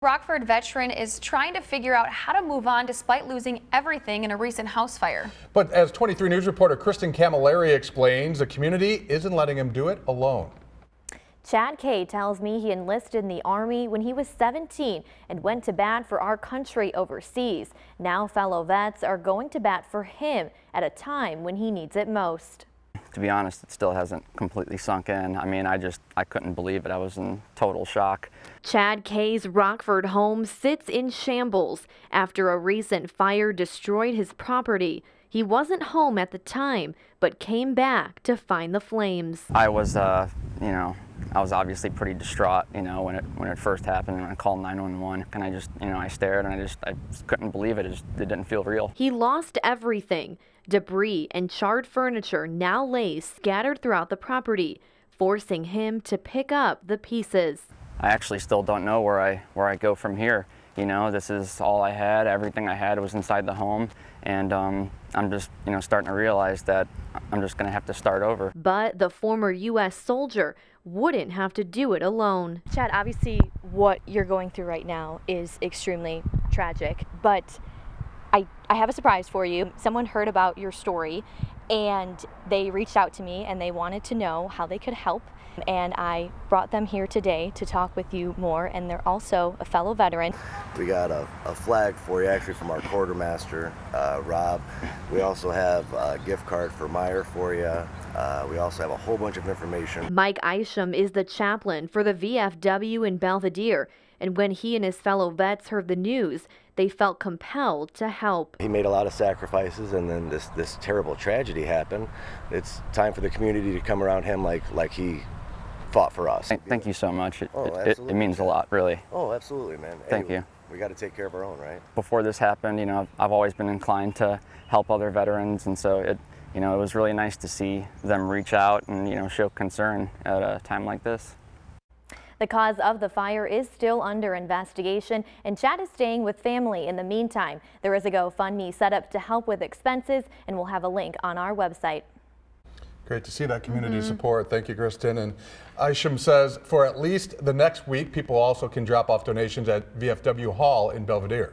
Rockford Veteran is trying to figure out how to move on despite losing everything in a recent house fire. But as 23 News reporter Kristen Camilleri explains, the community isn't letting him do it alone. Chad Kay tells me he enlisted in the Army when he was 17 and went to bat for our country overseas. Now fellow vets are going to bat for him at a time when he needs it most. To be honest, it still hasn't completely sunk in. I mean, I couldn't believe it. I was in total shock. Chad Kay's Rockford home sits in shambles after a recent fire destroyed his property. He wasn't home at the time, but came back to find the flames. I was, I was obviously pretty distraught, when it first happened, and I called 911, and I stared, and I just couldn't believe it. It didn't feel real. He lost everything. Debris and charred furniture now lays scattered throughout the property, forcing him to pick up the pieces. I actually still don't know where I go from here. This is all I had. Everything I had was inside the home, and I'm just, starting to realize that I'm just going to have to start over. But the former U.S. soldier wouldn't have to do it alone. Chad, obviously what you're going through right now is extremely tragic, but I have a surprise for you. Someone heard about your story and they reached out to me and they wanted to know how they could help. And I brought them here today to talk with you more, and they're also a fellow veteran. We got a flag for you, actually, from our quartermaster, Rob. We also have a gift card for Meyer for you. We also have a whole bunch of information. Mike Isham is the chaplain for the VFW in Belvedere, and when he and his fellow vets heard the news, they felt compelled to help. He made a lot of sacrifices, and then this terrible tragedy happened. It's time for the community to come around him like he fought for us. Thank you so much. It means a lot, really. Oh, absolutely, man. Thank you. We got to take care of our own, right? Before this happened, I've always been inclined to help other veterans, and so it was really nice to see them reach out and show concern at a time like this. The cause of the fire is still under investigation, and Chad is staying with family in the meantime. There is a GoFundMe set up to help with expenses, and we'll have a link on our website. Great to see that community support. Thank you, Kristen. And Isham says for at least the next week, people also can drop off donations at VFW Hall in Belvedere.